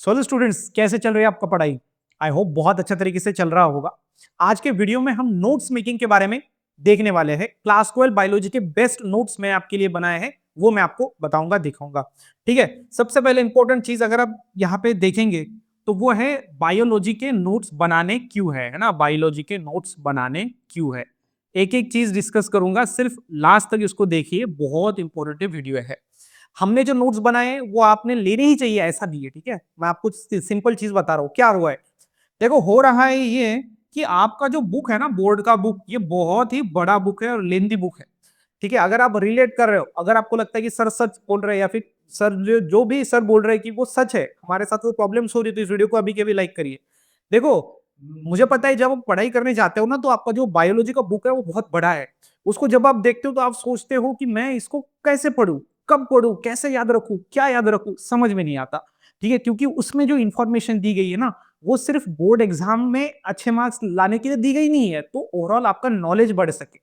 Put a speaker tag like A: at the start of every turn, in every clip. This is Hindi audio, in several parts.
A: सोलो स्टूडेंट्स, कैसे चल रही है आपका पढ़ाई? आई होप बहुत अच्छा तरीके से चल रहा होगा। आज के वीडियो में हम नोट्स मेकिंग के बारे में देखने वाले हैं। क्लास 12 बायोलॉजी के बेस्ट नोट्स मैं आपके लिए बनाए हैं, वो मैं आपको बताऊंगा, दिखाऊंगा। ठीक है। सबसे पहले इंपॉर्टेंट चीज अगर आप यहाँ पे देखेंगे तो वो है बायोलॉजी के नोट्स बनाने क्यों है ना? बायोलॉजी के नोट्स बनाने क्यों है? एक एक चीज डिस्कस करूंगा, सिर्फ लास्ट तक इसको देखिए, बहुत इंपॉर्टेंट वीडियो है। हमने जो नोट्स बनाए हैं वो आपने लेने ही चाहिए, ऐसा नहीं है। ठीक है, मैं आपको सिंपल चीज बता रहा हूँ क्या हुआ है। देखो, हो रहा है ये कि आपका जो बुक है ना, बोर्ड का बुक, ये बहुत ही बड़ा बुक है और लेंदी बुक है। ठीक है, अगर आप रिलेट कर रहे हो, अगर आपको लगता है कि सर सच बोल रहे हैं या फिर सर जो भी सर बोल रहे हैं कि वो सच है, हमारे साथ कोई प्रॉब्लम्स हो रही, तो इस वीडियो को अभी के भी लाइक करिए। देखो, मुझे पता है जब आप पढ़ाई करने जाते हो ना, तो आपका जो बायोलॉजी का बुक है वो बहुत बड़ा है। उसको जब आप देखते हो तो आप सोचते हो कि मैं इसको कैसे पढूं, कब पढूं, कैसे याद रखूं, क्या याद रखूं, समझ में नहीं आता। ठीक है, क्योंकि उसमें जो इंफॉर्मेशन दी गई है ना, वो सिर्फ बोर्ड एग्जाम में अच्छे मार्क्स लाने के लिए दी गई नहीं है, तो ओवरऑल आपका नॉलेज बढ़ सके।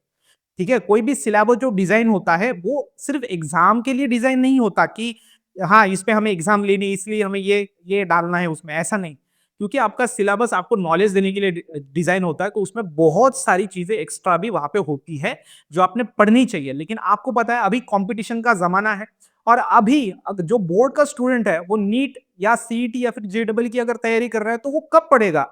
A: ठीक है, कोई भी सिलेबस जो डिजाइन होता है वो सिर्फ एग्जाम के लिए डिजाइन नहीं होता कि हाँ इस पे हमें एग्जाम लेनी है इसलिए हमें ये डालना है उसमें, ऐसा नहीं। क्योंकि आपका सिलेबस आपको नॉलेज देने के लिए डिजाइन होता है, तो उसमें बहुत सारी चीजें एक्स्ट्रा भी वहां पे होती है जो आपने पढ़नी चाहिए। लेकिन आपको पता है अभी कंपटीशन का जमाना है, और अभी जो बोर्ड का स्टूडेंट है वो नीट या सीईटी या फिर जेडबल की अगर तैयारी कर रहा है, तो वो कब पढ़ेगा?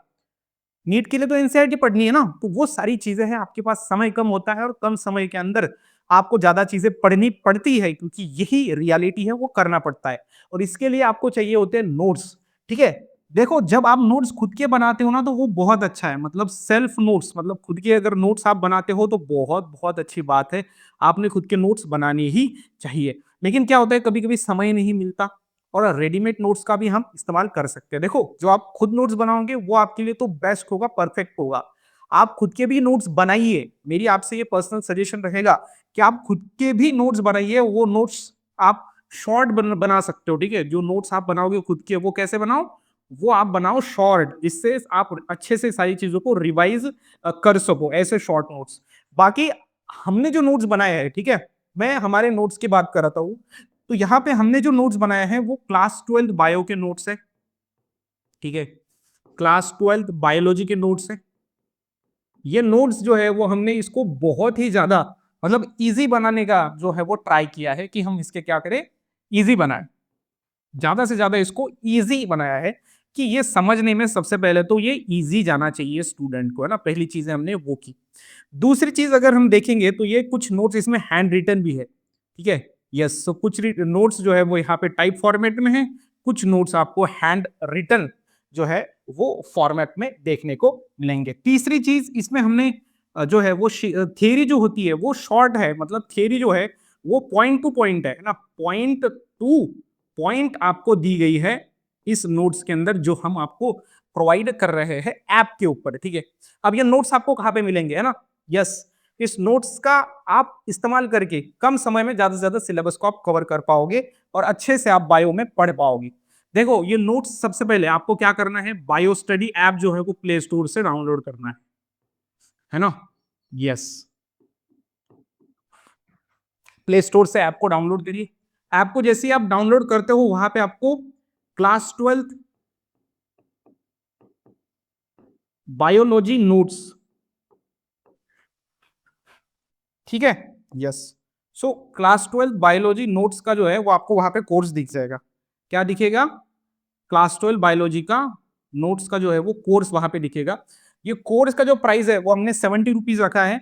A: नीट के लिए तो एनसीईआरटी पढ़नी है ना, तो वो सारी चीजें हैं। आपके पास समय कम होता है और कम समय के अंदर आपको ज्यादा चीजें पढ़नी पड़ती है, क्योंकि यही रियलिटी है, वो करना पड़ता है। और इसके लिए आपको चाहिए होते हैं नोट्स। ठीक है, देखो, जब आप नोट्स खुद के बनाते हो ना, तो वो बहुत अच्छा है। मतलब सेल्फ नोट्स, मतलब खुद के अगर नोट्स आप बनाते हो तो बहुत बहुत अच्छी बात है। आपने खुद के नोट्स बनाने ही चाहिए। लेकिन क्या होता है, कभी कभी समय नहीं मिलता, और रेडीमेड नोट्स का भी हम इस्तेमाल कर सकते हैं। देखो, जो आप खुद नोट्स बनाओगे वो आपके लिए तो बेस्ट होगा, परफेक्ट होगा। आप खुद के भी नोट्स बनाइए, मेरी आपसे ये पर्सनल सजेशन रहेगा कि आप खुद के भी नोट्स बनाइए। वो नोट्स आप शॉर्ट बना सकते हो। ठीक है, जो नोट्स आप बनाओगे खुद के, वो कैसे बनाओ? वो आप बनाओ शॉर्ट, जिससे आप अच्छे से सारी चीजों को रिवाइज कर सको, ऐसे शॉर्ट नोट्स। बाकी हमने जो नोट्स बनाए हैं, ठीक है, मैं हमारे नोट्स की बात कर रहा हूँ। तो यहाँ पे हमने जो नोट्स बनाए हैं वो क्लास 12 बायो के नोट्स है। ठीक है, क्लास 12 बायोलॉजी के नोट्स है। ये नोट्स जो है वो हमने इसको बहुत ही ज्यादा, मतलब इजी बनाने का जो है वो ट्राई किया है कि हम इसके क्या करें, इजी बनाए। ज्यादा से ज्यादा इसको इजी बनाया है कि ये समझने में सबसे पहले तो ये इजी जाना चाहिए स्टूडेंट को, है ना। पहली चीज हमने वो की। दूसरी चीज अगर हम देखेंगे तो ये कुछ नोट्स इसमें हैंड रिटन भी है। ठीक है, यस। सो कुछ नोट्स जो है वो यहाँ पे टाइप फॉर्मेट में है, कुछ नोट्स आपको हैंड रिटन जो है वो फॉर्मेट में देखने को मिलेंगे। तीसरी चीज इसमें हमने जो है वो थियरी जो होती है वो शॉर्ट है। मतलब थियरी जो है वो पॉइंट टू पॉइंट है ना, पॉइंट टू पॉइंट आपको दी गई है इस नोट्स के अंदर, जो हम आपको प्रोवाइड कर रहे हैं ऐप के ऊपर। ठीक है, अब ये नोट्स आपको कहाँ पे मिलेंगे, है ना? यस, इस नोट्स का आप इस्तेमाल करके कम समय में ज्यादा से ज्यादा सिलेबस को आप कवर कर पाओगे और अच्छे से आप बायो में पढ़ पाओगे। देखो, ये नोट्स सबसे पहले आपको क्या करना है, बायो स्टडी ऐप जो है वो प्ले स्टोर से डाउनलोड करना है ना। यस, प्ले स्टोर से ऐप को डाउनलोड करिए। ऐप को जैसे ही आप डाउनलोड करते हो, वहां पे आपको क्लास 12 बायोलॉजी नोट्स, ठीक है, yes. So class 12 biology notes का जो है वो आपको वहां पे कोर्स दिख जाएगा। क्या दिखेगा? क्लास 12 बायोलॉजी का नोट्स का जो है वो कोर्स वहां पे दिखेगा। ये कोर्स का जो प्राइस है वो हमने 70 रुपीज रखा है।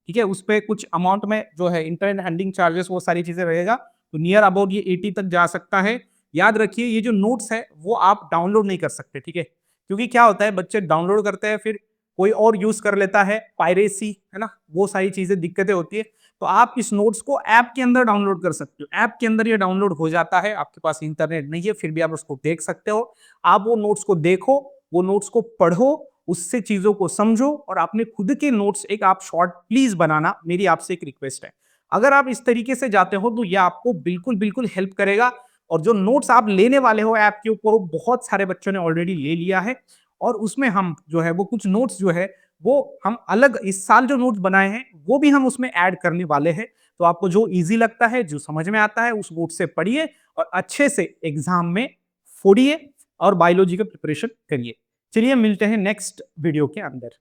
A: ठीक है, उस पर कुछ अमाउंट में जो है इंटरनेट हैंडलिंग चार्जेस वो सारी चीजें रहेगा, तो नियर अबाउट ये 80 तक जा सकता है। याद रखिए, ये जो नोट्स है वो आप डाउनलोड नहीं कर सकते। ठीक है, क्योंकि क्या होता है, बच्चे डाउनलोड करते हैं, फिर कोई और यूज कर लेता है, पायरेसी, है ना, वो सारी चीजें दिक्कतें होती है। तो आप इस नोट्स को ऐप के अंदर डाउनलोड कर सकते हो। ऐप के अंदर ये डाउनलोड हो जाता है, आपके पास इंटरनेट नहीं है फिर भी आप उसको देख सकते हो। आप वो नोट्स को देखो, वो नोट्स को पढ़ो, उससे चीजों को समझो, और अपने खुद के नोट्स एक आप शॉर्ट प्लीज बनाना, मेरी आपसे एक रिक्वेस्ट है। अगर आप इस तरीके से जाते हो तो यह आपको बिल्कुल बिल्कुल हेल्प करेगा। और जो नोट्स आप लेने वाले हो ऐप के ऊपर, वो बहुत सारे बच्चों ने ऑलरेडी ले लिया है, और उसमें हम जो है वो कुछ नोट्स जो है वो हम अलग इस साल जो नोट्स बनाए हैं वो भी हम उसमें ऐड करने वाले हैं। तो आपको जो इजी लगता है, जो समझ में आता है, उस नोट से पढ़िए और अच्छे से एग्जाम में फोड़िए, और बायोलॉजी का प्रिपरेशन करिए। चलिए मिलते हैं नेक्स्ट वीडियो के अंदर।